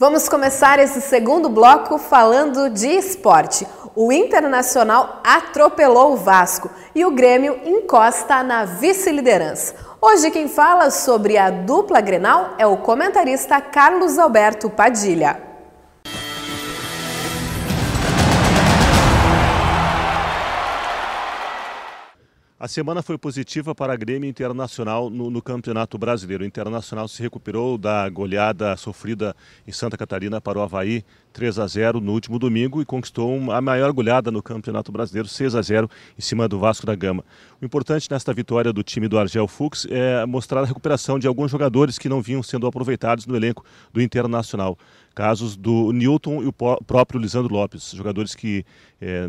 Vamos começar esse segundo bloco falando de esporte. O Internacional atropelou o Vasco e o Grêmio encosta na vice-liderança. Hoje quem fala sobre a dupla Grenal é o comentarista Carlos Alberto Padilha. A semana foi positiva para a Grêmio e Internacional no Campeonato Brasileiro. O Internacional se recuperou da goleada sofrida em Santa Catarina para o Avaí 3-0 no último domingo e conquistou a maior goleada no Campeonato Brasileiro, 6-0 em cima do Vasco da Gama. O importante nesta vitória do time do Argel Fuchs é mostrar a recuperação de alguns jogadores que não vinham sendo aproveitados no elenco do Internacional. Casos do Newton e o próprio Lisandro Lopes, jogadores que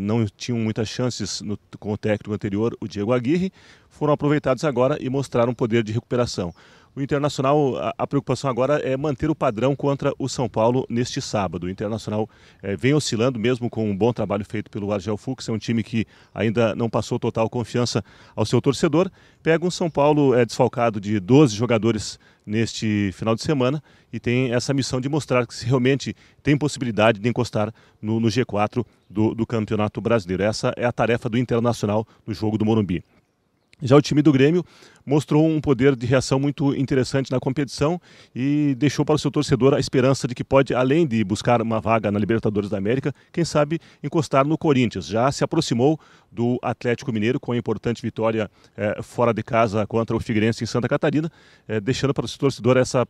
não tinham muitas chances com o técnico anterior, o Diego Aguirre, foram aproveitados agora e mostraram poder de recuperação. O Internacional, a preocupação agora é manter o padrão contra o São Paulo neste sábado. O Internacional vem oscilando, mesmo com um bom trabalho feito pelo Argel Fuchs. É um time que ainda não passou total confiança ao seu torcedor. Pega um São Paulo desfalcado de 12 jogadores neste final de semana e tem essa missão de mostrar que realmente tem possibilidade de encostar no G4 do Campeonato Brasileiro. Essa é a tarefa do Internacional no jogo do Morumbi. Já o time do Grêmio mostrou um poder de reação muito interessante na competição e deixou para o seu torcedor a esperança de que pode, além de buscar uma vaga na Libertadores da América, quem sabe encostar no Corinthians. Já se aproximou do Atlético Mineiro com a importante vitória fora de casa contra o Figueirense em Santa Catarina, deixando para o seu torcedor essa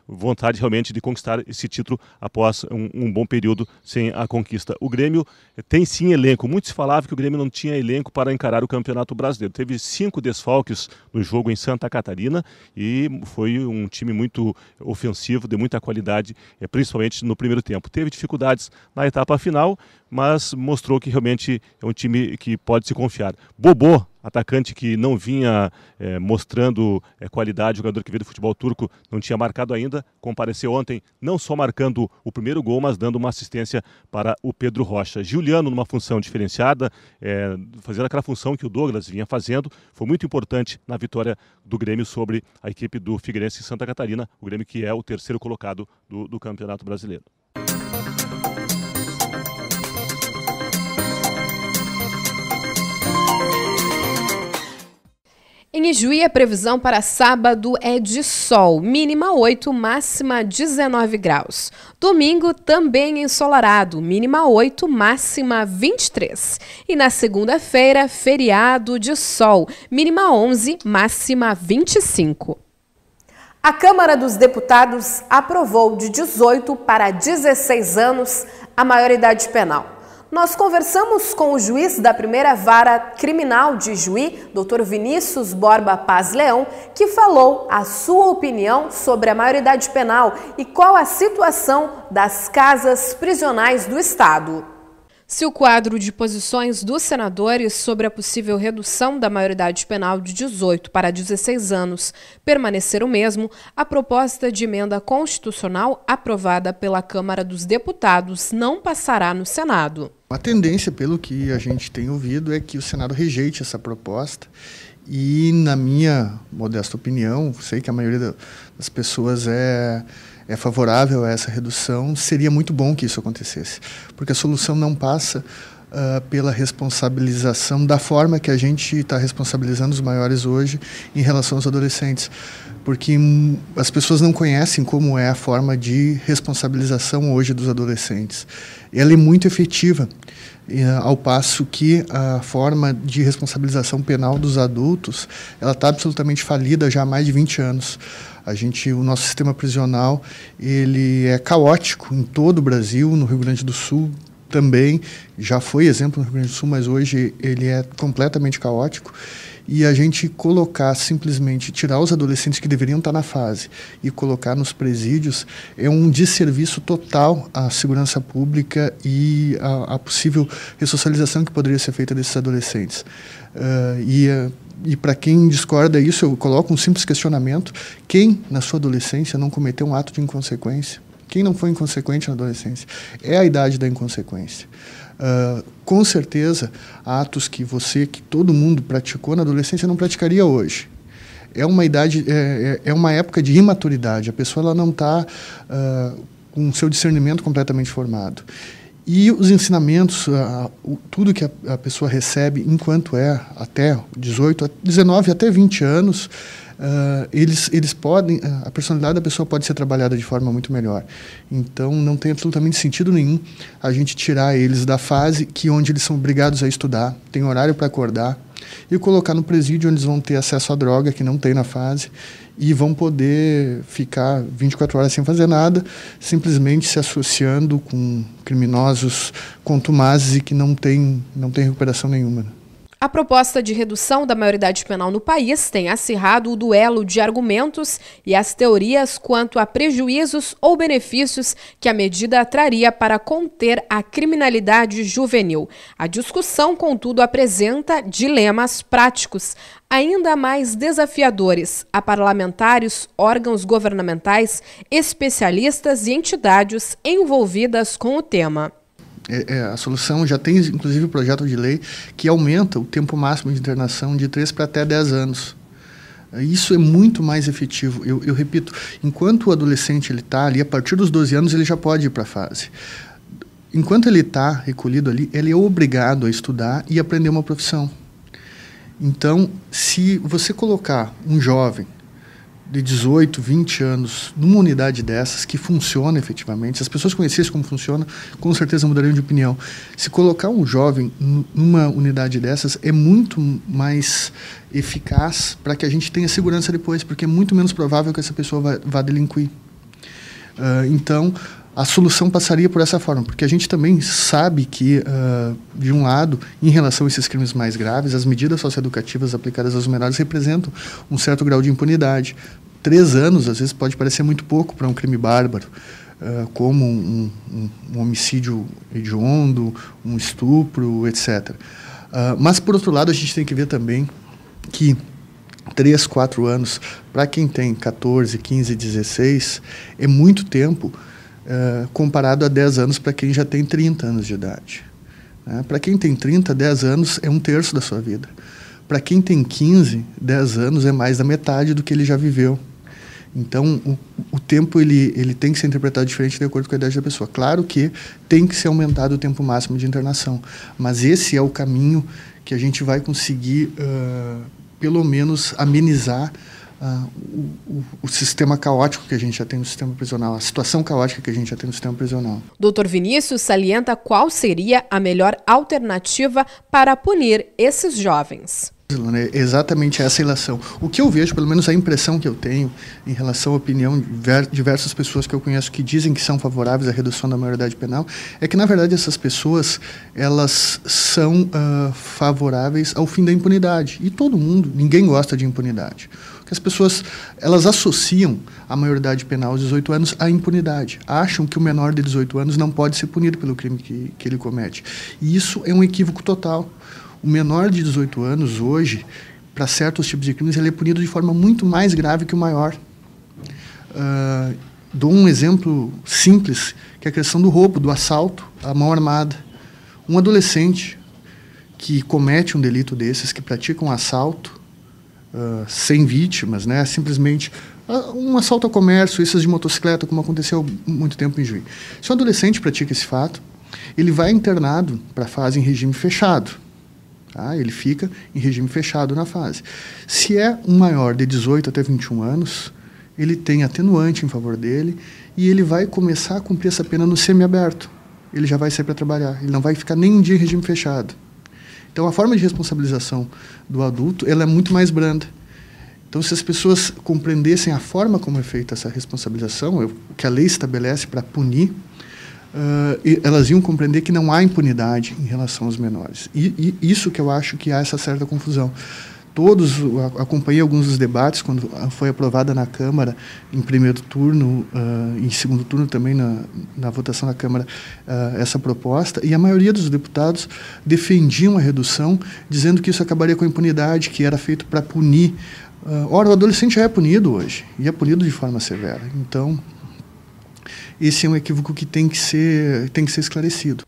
vontade realmente de conquistar esse título após um bom período sem a conquista. O Grêmio tem sim elenco. Muito se falava que o Grêmio não tinha elenco para encarar o Campeonato Brasileiro. Teve 5 desfalques no jogo em Santa Catarina e foi um time muito ofensivo, de muita qualidade, principalmente no primeiro tempo. Teve dificuldades na etapa final, mas mostrou que realmente é um time que pode se confiar. Bobô, atacante que não vinha mostrando qualidade, jogador que veio do futebol turco, não tinha marcado ainda, compareceu ontem não só marcando o primeiro gol, mas dando uma assistência para o Pedro Rocha. Juliano numa função diferenciada, fazendo aquela função que o Douglas vinha fazendo, foi muito importante na vitória do Grêmio sobre a equipe do Figueirense em Santa Catarina, o Grêmio que é o terceiro colocado do Campeonato Brasileiro. Em Ijuí, a previsão para sábado é de sol, mínima 8, máxima 19 graus. Domingo também ensolarado, mínima 8, máxima 23. E na segunda-feira, feriado de sol, mínima 11, máxima 25. A Câmara dos Deputados aprovou de 18 para 16 anos a maioridade penal. Nós conversamos com o juiz da primeira vara criminal de Ijuí, Dr. Vinícius Borba Paz Leão, que falou a sua opinião sobre a maioridade penal e qual a situação das casas prisionais do Estado. Se o quadro de posições dos senadores sobre a possível redução da maioridade penal de 18 para 16 anos permanecer o mesmo, a proposta de emenda constitucional aprovada pela Câmara dos Deputados não passará no Senado. A tendência, pelo que a gente tem ouvido, é que o Senado rejeite essa proposta e, na minha modesta opinião, sei que a maioria das pessoas é favorável a essa redução, seria muito bom que isso acontecesse, porque a solução não passa pela responsabilização da forma que a gente está responsabilizando os maiores hoje em relação aos adolescentes, porque as pessoas não conhecem como é a forma de responsabilização hoje dos adolescentes. Ela é muito efetiva, ao passo que a forma de responsabilização penal dos adultos ela está absolutamente falida já há mais de 20 anos. O nosso sistema prisional ele é caótico em todo o Brasil, no Rio Grande do Sul também, já foi exemplo no Rio Grande do Sul, mas hoje ele é completamente caótico. E a gente simplesmente tirar os adolescentes que deveriam estar na fase e colocar nos presídios é um desserviço total à segurança pública e à possível ressocialização que poderia ser feita desses adolescentes. E para quem discorda disso, eu coloco um simples questionamento: quem na sua adolescência não cometeu um ato de inconsequência? Quem não foi inconsequente na adolescência? É a idade da inconsequência. Com certeza, atos que todo mundo praticou na adolescência não praticaria hoje. É uma idade, é uma época de imaturidade. A pessoa ela não está com o seu discernimento completamente formado. E os ensinamentos, tudo que a pessoa recebe enquanto é até 18, 19 até 20 anos, eles podem, a personalidade da pessoa pode ser trabalhada de forma muito melhor. Então não tem absolutamente sentido nenhum a gente tirar eles da fase onde eles são obrigados a estudar, tem horário para acordar, e colocar no presídio onde eles vão ter acesso à droga, que não tem na fase, e vão poder ficar 24 horas sem fazer nada, simplesmente se associando com criminosos contumazes e que não tem recuperação nenhuma. A proposta de redução da maioridade penal no país tem acirrado o duelo de argumentos e as teorias quanto a prejuízos ou benefícios que a medida traria para conter a criminalidade juvenil. A discussão, contudo, apresenta dilemas práticos ainda mais desafiadores a parlamentares, órgãos governamentais, especialistas e entidades envolvidas com o tema. A solução já tem, inclusive, um projeto de lei que aumenta o tempo máximo de internação de 3 para até 10 anos. Isso é muito mais efetivo. Eu repito, enquanto o adolescente está ali, a partir dos 12 anos, ele já pode ir para a fase. Enquanto ele está recolhido ali, ele é obrigado a estudar e aprender uma profissão. Então, se você colocar um jovem de 18, 20 anos, numa unidade dessas, que funciona efetivamente, se as pessoas conhecessem como funciona, com certeza mudariam de opinião. Se colocar um jovem numa unidade dessas, é muito mais eficaz para que a gente tenha segurança depois, porque é muito menos provável que essa pessoa vá delinquir. Então, a solução passaria por essa forma, porque a gente também sabe que, de um lado, em relação a esses crimes mais graves, as medidas socioeducativas aplicadas aos menores representam um certo grau de impunidade. 3 anos, às vezes, pode parecer muito pouco para um crime bárbaro, como um homicídio hediondo, um estupro, etc. Mas, por outro lado, a gente tem que ver também que 3, 4 anos, para quem tem 14, 15, 16, é muito tempo, comparado a 10 anos para quem já tem 30 anos de idade. Para quem tem 30, 10 anos é 1/3 da sua vida. Para quem tem 15, 10 anos é mais da metade do que ele já viveu. Então, o tempo ele tem que ser interpretado diferente de acordo com a idade da pessoa. Claro que tem que ser aumentado o tempo máximo de internação, mas esse é o caminho que a gente vai conseguir, pelo menos, amenizar o sistema caótico que a gente já tem no sistema prisional, a situação caótica que a gente já tem no sistema prisional. Dr. Vinícius salienta qual seria a melhor alternativa para punir esses jovens. É exatamente essa relação. O que eu vejo, pelo menos a impressão que eu tenho em relação à opinião de diversas pessoas que eu conheço que dizem que são favoráveis à redução da maioridade penal, é que, na verdade, essas pessoas, elas são favoráveis ao fim da impunidade. E todo mundo, ninguém gosta de impunidade. Porque as pessoas, elas associam a maioridade penal aos 18 anos à impunidade. Acham que o menor de 18 anos não pode ser punido pelo crime que ele comete. E isso é um equívoco total. O menor de 18 anos, hoje, para certos tipos de crimes, ele é punido de forma muito mais grave que o maior. Dou um exemplo simples, que é a questão do roubo, do assalto à mão armada. Um adolescente que comete um delito desses, que pratica um assalto sem vítimas, né, simplesmente um assalto ao comércio, esses de motocicleta, como aconteceu há muito tempo em Juiz. Se um adolescente pratica esse fato, ele vai internado para a fase em regime fechado. Ele fica em regime fechado na fase. Se é um maior de 18 até 21 anos, ele tem atenuante em favor dele e ele vai começar a cumprir essa pena no semiaberto. Ele já vai sair para trabalhar, ele não vai ficar nem um dia em regime fechado. Então, a forma de responsabilização do adulto ela é muito mais branda. Então, se as pessoas compreendessem a forma como é feita essa responsabilização, o que a lei estabelece para punir, elas iam compreender que não há impunidade em relação aos menores. E isso que eu acho que há essa certa confusão. Acompanhei alguns dos debates quando foi aprovada na Câmara em primeiro turno, em segundo turno também na votação da Câmara essa proposta, e a maioria dos deputados defendiam a redução, dizendo que isso acabaria com a impunidade, que era feito para punir. Ora, o adolescente já é punido hoje, e é punido de forma severa. Então, esse é um equívoco que tem que ser esclarecido.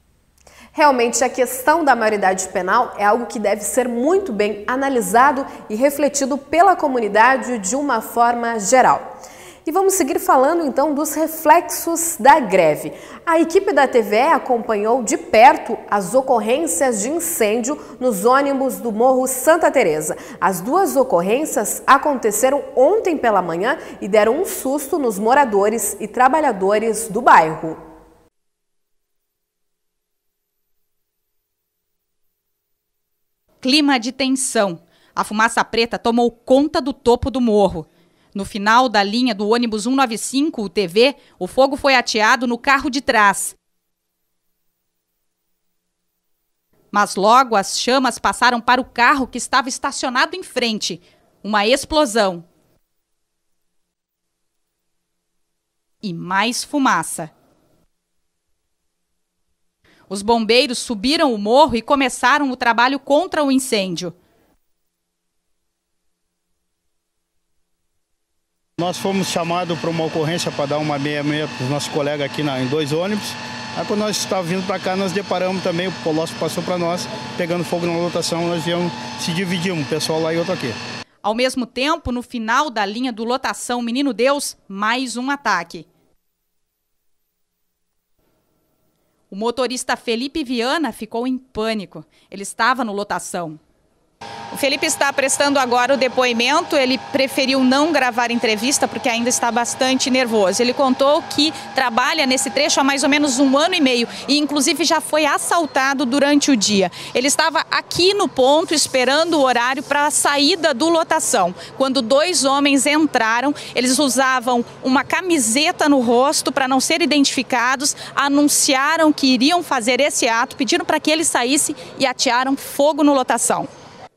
Realmente, a questão da maioridade penal é algo que deve ser muito bem analisado e refletido pela comunidade de uma forma geral. E vamos seguir falando então dos reflexos da greve. A equipe da TVE acompanhou de perto as ocorrências de incêndio nos ônibus do Morro Santa Teresa. As duas ocorrências aconteceram ontem pela manhã e deram um susto nos moradores e trabalhadores do bairro. Clima de tensão. A fumaça preta tomou conta do topo do morro. No final da linha do ônibus 195, o TV, o fogo foi ateado no carro de trás. Mas logo as chamas passaram para o carro que estava estacionado em frente. Uma explosão. E mais fumaça. Os bombeiros subiram o morro e começaram o trabalho contra o incêndio. Nós fomos chamados para uma ocorrência para dar uma meia-meia para os nossos colegas aqui em 2 ônibus. Aí quando nós estávamos vindo para cá, nós deparamos também, o Polócio passou para nós, pegando fogo na lotação, nós viemos, se dividimos, um pessoal lá e outro aqui. Ao mesmo tempo, no final da linha do lotação Menino Deus, mais um ataque. O motorista Felipe Viana ficou em pânico. Ele estava no lotação. O Felipe está prestando agora o depoimento, ele preferiu não gravar entrevista porque ainda está bastante nervoso. Ele contou que trabalha nesse trecho há mais ou menos 1 ano e meio e inclusive já foi assaltado durante o dia. Ele estava aqui no ponto esperando o horário para a saída do lotação. Quando 2 homens entraram, eles usavam uma camiseta no rosto para não ser identificados, anunciaram que iriam fazer esse ato, pediram para que ele saísse e atearam fogo no lotação.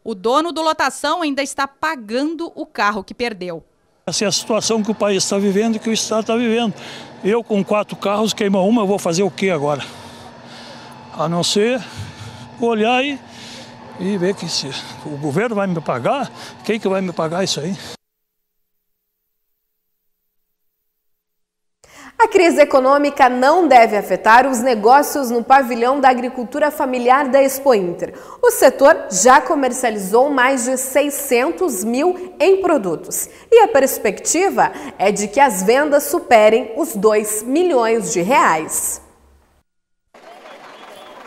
O dono do lotação ainda está pagando o carro que perdeu. Essa é a situação que o país está vivendo e que o Estado está vivendo. Eu com 4 carros, queima uma, eu vou fazer o que agora? A não ser olhar e ver que se o governo vai me pagar, quem que vai me pagar isso aí? A crise econômica não deve afetar os negócios no pavilhão da agricultura familiar da Expo Inter. O setor já comercializou mais de 600 mil em produtos. E a perspectiva é de que as vendas superem os 2 milhões de reais.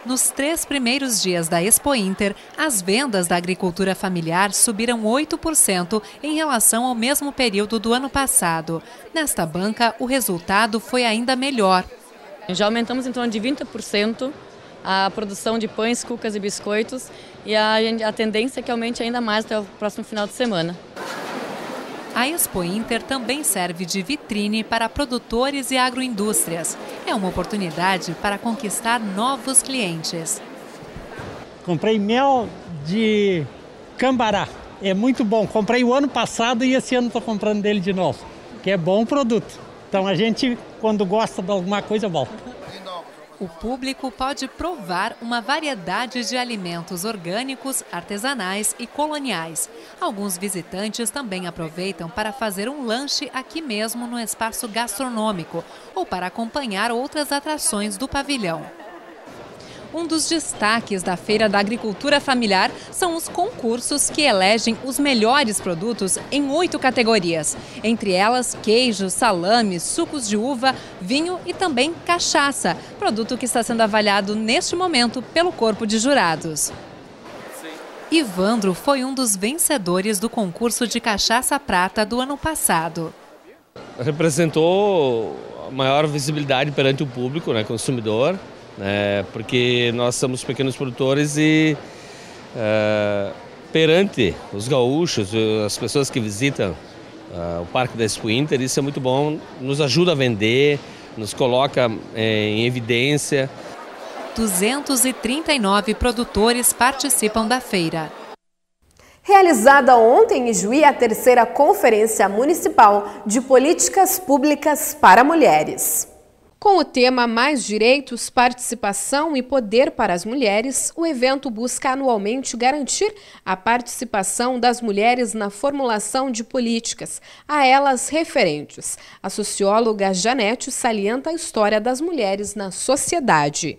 Nos 3 primeiros dias da Expo Inter, as vendas da agricultura familiar subiram 8% em relação ao mesmo período do ano passado. Nesta banca, o resultado foi ainda melhor. Já aumentamos em torno de 20% a produção de pães, cucas e biscoitos e a tendência é que aumente ainda mais até o próximo final de semana. A Expo Inter também serve de vitrine para produtores e agroindústrias. É uma oportunidade para conquistar novos clientes. Comprei mel de Cambará, é muito bom. Comprei o ano passado e esse ano estou comprando dele de novo, que é bom produto. Então a gente, quando gosta de alguma coisa, volta. O público pode provar uma variedade de alimentos orgânicos, artesanais e coloniais. Alguns visitantes também aproveitam para fazer um lanche aqui mesmo no espaço gastronômico ou para acompanhar outras atrações do pavilhão. Um dos destaques da Feira da Agricultura Familiar são os concursos que elegem os melhores produtos em 8 categorias. Entre elas, queijo, salame, sucos de uva, vinho e também cachaça, produto que está sendo avaliado neste momento pelo corpo de jurados. Ivandro foi um dos vencedores do concurso de cachaça prata do ano passado. Representou a maior visibilidade perante o público, consumidor. Porque nós somos pequenos produtores e perante os gaúchos, as pessoas que visitam o Parque da Expo Inter, isso é muito bom, nos ajuda a vender, nos coloca em evidência. 239 produtores participam da feira. Realizada ontem em Juí a 3ª Conferência Municipal de Políticas Públicas para Mulheres. Com o tema Mais Direitos, Participação e Poder para as Mulheres, o evento busca anualmente garantir a participação das mulheres na formulação de políticas, a elas referentes. A socióloga Janete salienta a história das mulheres na sociedade.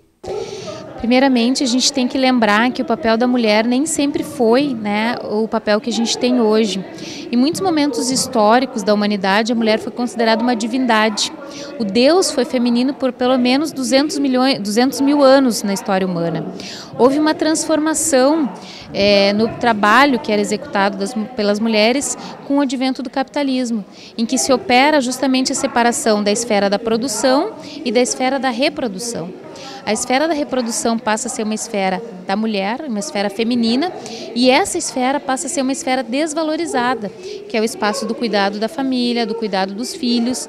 Primeiramente, a gente tem que lembrar que o papel da mulher nem sempre foi, né, o papel que a gente tem hoje. Em muitos momentos históricos da humanidade, a mulher foi considerada uma divindade. O Deus foi feminino por pelo menos 200 mil anos na história humana. Houve uma transformação no trabalho que era executado pelas mulheres com o advento do capitalismo, em que se opera justamente a separação da esfera da produção e da esfera da reprodução. A esfera da reprodução passa a ser uma esfera da mulher, uma esfera feminina, e essa esfera passa a ser uma esfera desvalorizada, que é o espaço do cuidado da família, do cuidado dos filhos.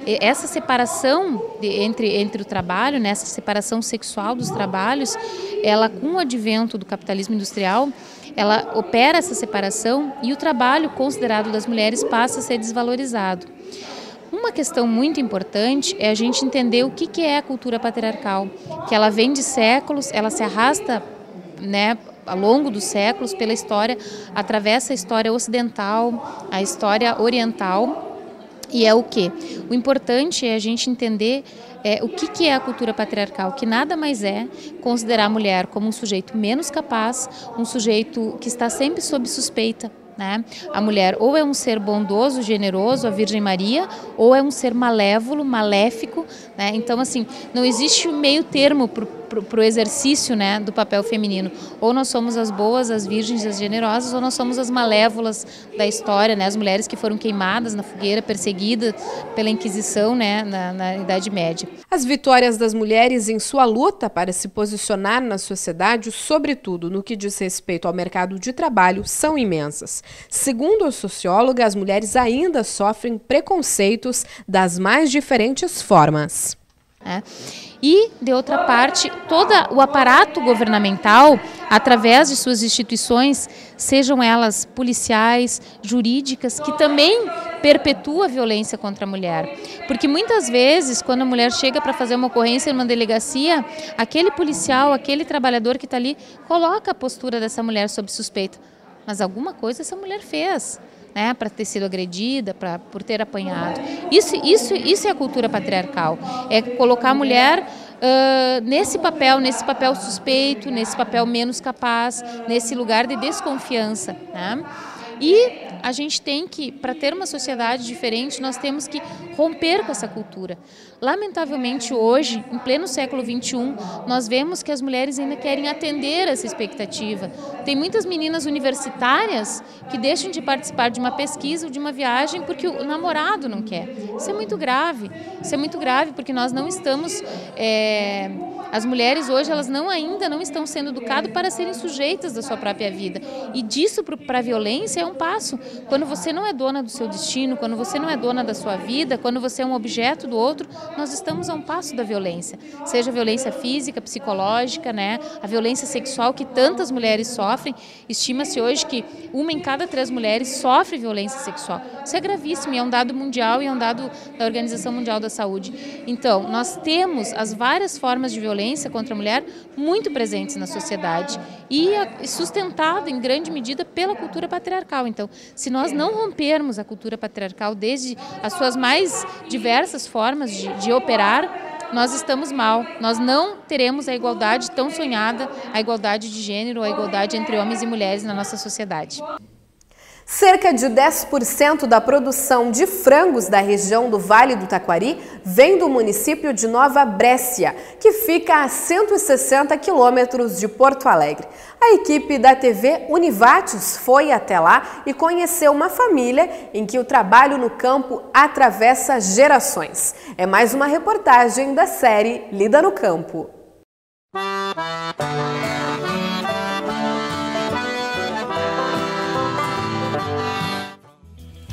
Essa separação entre o trabalho, né, essa separação sexual dos trabalhos, ela, com o advento do capitalismo industrial, ela opera essa separação e o trabalho considerado das mulheres passa a ser desvalorizado. Uma questão muito importante é a gente entender o que é a cultura patriarcal, que ela vem de séculos, ela se arrasta, né, ao longo dos séculos pela história, atravessa a história ocidental, a história oriental, e é o quê? O importante é a gente entender o que é a cultura patriarcal, que nada mais é considerar a mulher como um sujeito menos capaz, um sujeito que está sempre sob suspeita. Né? A mulher ou é um ser bondoso, generoso, a Virgem Maria, ou é um ser malévolo, maléfico, né? Então, assim, não existe meio termo para o exercício, né, do papel feminino. Ou nós somos as boas, as virgens, as generosas, ou nós somos as malévolas da história, né? As mulheres que foram queimadas na fogueira, perseguidas pela Inquisição, né, na Idade Média. As vitórias das mulheres em sua luta para se posicionar na sociedade, sobretudo no que diz respeito ao mercado de trabalho, são imensas. Segundo a socióloga, as mulheres ainda sofrem preconceitos das mais diferentes formas. E, de outra parte, todo o aparato governamental, através de suas instituições, sejam elas policiais, jurídicas, que também perpetua a violência contra a mulher. Porque muitas vezes, quando a mulher chega para fazer uma ocorrência numa delegacia, aquele policial, aquele trabalhador que está ali, coloca a postura dessa mulher sob suspeita. Mas alguma coisa essa mulher fez, né, para ter sido agredida, por ter apanhado. Isso é a cultura patriarcal, é colocar a mulher nesse papel suspeito, nesse papel menos capaz, nesse lugar de desconfiança, né? E a gente tem que, para ter uma sociedade diferente, nós temos que romper com essa cultura. Lamentavelmente hoje, em pleno século XXI, nós vemos que as mulheres ainda querem atender essa expectativa. Tem muitas meninas universitárias que deixam de participar de uma pesquisa ou de uma viagem porque o namorado não quer. Isso é muito grave. Isso é muito grave porque nós não estamos... As mulheres hoje, elas ainda não estão sendo educadas para serem sujeitas da sua própria vida. E disso para a violência é um passo. Quando você não é dona do seu destino, quando você não é dona da sua vida, quando você é um objeto do outro, nós estamos a um passo da violência. Seja a violência física, psicológica, né? A violência sexual que tantas mulheres sofrem. Estima-se hoje que 1 em cada 3 mulheres sofre violência sexual. Isso é gravíssimo e é um dado mundial e é um dado da Organização Mundial da Saúde. Então, nós temos as várias formas de violência contra a mulher muito presentes na sociedade e sustentado em grande medida pela cultura patriarcal. Então, se nós não rompermos a cultura patriarcal desde as suas mais diversas formas de operar, nós estamos mal. Nós não teremos a igualdade tão sonhada, a igualdade de gênero, a igualdade entre homens e mulheres na nossa sociedade. Cerca de 10% da produção de frangos da região do Vale do Taquari vem do município de Nova Brécia, que fica a 160 quilômetros de Porto Alegre. A equipe da TV Univates foi até lá e conheceu uma família em que o trabalho no campo atravessa gerações. É mais uma reportagem da série Lida no Campo.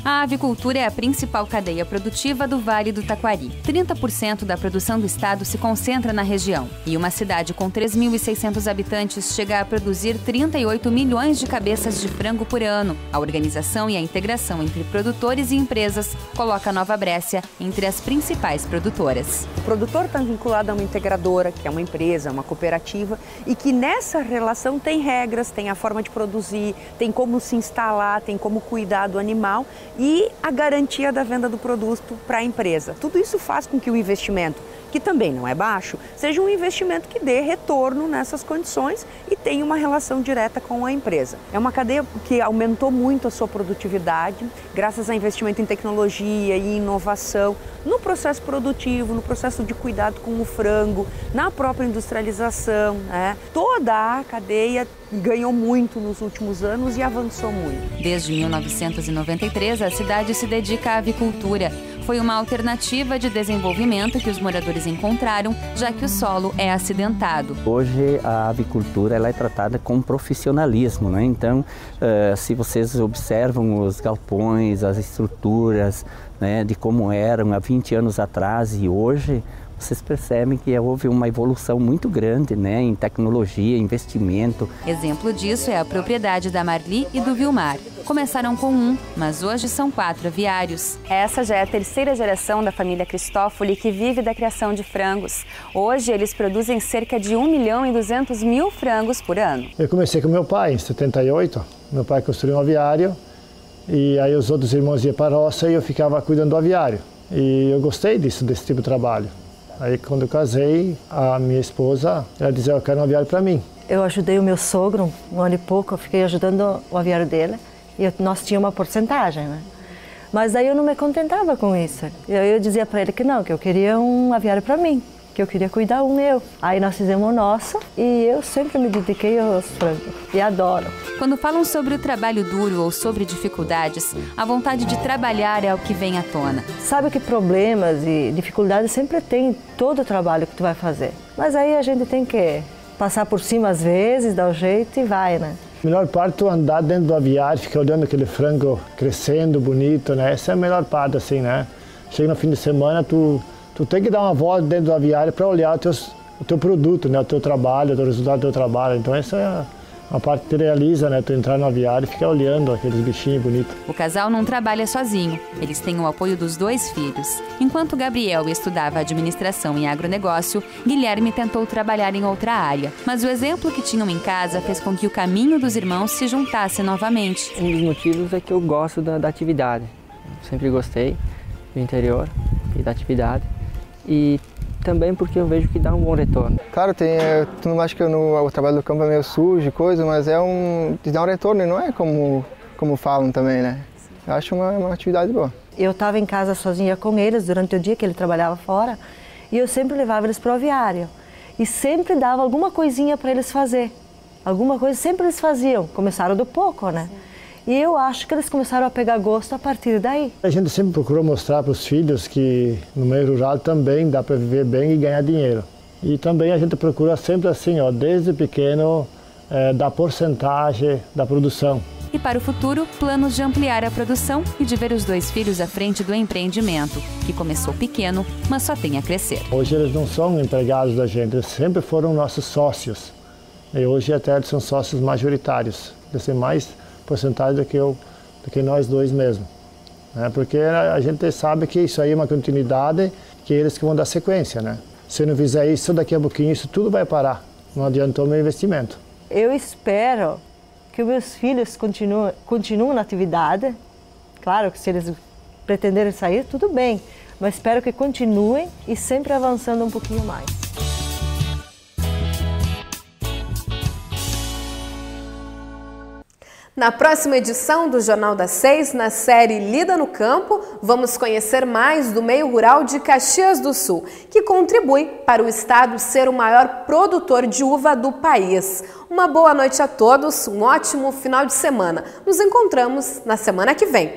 A avicultura é a principal cadeia produtiva do Vale do Taquari. 30% da produção do estado se concentra na região. E uma cidade com 3.600 habitantes chega a produzir 38 milhões de cabeças de frango por ano. A organização e a integração entre produtores e empresas coloca a Nova Brécia entre as principais produtoras. O produtor está vinculado a uma integradora, que é uma empresa, uma cooperativa, e que nessa relação tem regras, tem a forma de produzir, tem como se instalar, tem como cuidar do animal e a garantia da venda do produto para a empresa. Tudo isso faz com que o investimento que também não é baixo, seja um investimento que dê retorno nessas condições e tenha uma relação direta com a empresa. É uma cadeia que aumentou muito a sua produtividade, graças a investimento em tecnologia e inovação, no processo produtivo, no processo de cuidado com o frango, na própria industrialização, né? Toda a cadeia ganhou muito nos últimos anos e avançou muito. Desde 1993, a cidade se dedica à avicultura. Foi uma alternativa de desenvolvimento que os moradores encontraram, já que o solo é acidentado. Hoje a avicultura ela é tratada com profissionalismo, né? Então, se vocês observam os galpões, as estruturas, né, de como eram há 20 anos atrás e hoje, vocês percebem que houve uma evolução muito grande, né, em tecnologia, investimento. Exemplo disso é a propriedade da Marli e do Vilmar. Começaram com um, mas hoje são 4 aviários. Essa já é a terceira geração da família Cristófoli que vive da criação de frangos. Hoje eles produzem cerca de 1.200.000 frangos por ano. Eu comecei com meu pai em 78. Meu pai construiu um aviário e aí os outros irmãos iam para a roça e eu ficava cuidando do aviário. E eu gostei desse tipo de trabalho. Aí quando eu casei, a minha esposa, ela dizia, eu quero um aviário para mim. Eu ajudei o meu sogro, um ano e pouco, eu fiquei ajudando o aviário dele e nós tínhamos uma porcentagem, né? Mas daí eu não me contentava com isso. Eu dizia para ele que não, que eu queria um aviário para mim, que eu queria cuidar um meu. Aí nós fizemos o nosso e eu sempre me dediquei aos frangos e adoro. Quando falam sobre o trabalho duro ou sobre dificuldades, a vontade de trabalhar é o que vem à tona. Sabe que problemas e dificuldades sempre tem em todo o trabalho que tu vai fazer. Mas aí a gente tem que passar por cima às vezes, dar o jeito e vai, né? A melhor parte é tu andar dentro do aviário, ficar olhando aquele frango crescendo, bonito, né? Essa é a melhor parte, assim, né? Chega no fim de semana, tu tem que dar uma volta dentro do aviário para olhar o teu produto, né? O teu trabalho, o resultado do teu trabalho. Então essa é a parte que te realiza, né? Tu entrar no aviário e ficar olhando aqueles bichinhos bonitos. O casal não trabalha sozinho. Eles têm o apoio dos 2 filhos. Enquanto Gabriel estudava administração e agronegócio, Guilherme tentou trabalhar em outra área. Mas o exemplo que tinham em casa fez com que o caminho dos irmãos se juntasse novamente. Um dos motivos é que eu gosto da atividade. Sempre gostei do interior e da atividade. E também porque eu vejo que dá um bom retorno. Claro, tu não acha que o trabalho do campo é meio sujo e coisa, mas dá um retorno e não é como falam também, né? Eu acho uma atividade boa. Eu estava em casa sozinha com eles durante o dia que ele trabalhava fora e eu sempre levava eles para o aviário e sempre dava alguma coisinha para eles fazer. Alguma coisa sempre eles faziam, começaram do pouco, né? E eu acho que eles começaram a pegar gosto a partir daí. A gente sempre procurou mostrar para os filhos que no meio rural também dá para viver bem e ganhar dinheiro. E também a gente procura sempre assim, ó, desde pequeno, dar porcentagem da produção. E para o futuro, planos de ampliar a produção e de ver os 2 filhos à frente do empreendimento, que começou pequeno, mas só tem a crescer. Hoje eles não são empregados da gente, eles sempre foram nossos sócios. E hoje até eles são sócios majoritários. Eles têm mais porcentagem do que nós 2 mesmo. Né? Porque a gente sabe que isso aí é uma continuidade, que eles que vão dar sequência, né? Se não fizer isso, daqui a pouquinho isso tudo vai parar. Não adiantou o meu investimento. Eu espero que os meus filhos continuem na atividade. Claro que se eles pretenderem sair, tudo bem. Mas espero que continuem e sempre avançando um pouquinho mais. Na próxima edição do Jornal das 6, na série Lida no Campo, vamos conhecer mais do meio rural de Caxias do Sul, que contribui para o estado ser o maior produtor de uva do país. Uma boa noite a todos, um ótimo final de semana. Nos encontramos na semana que vem.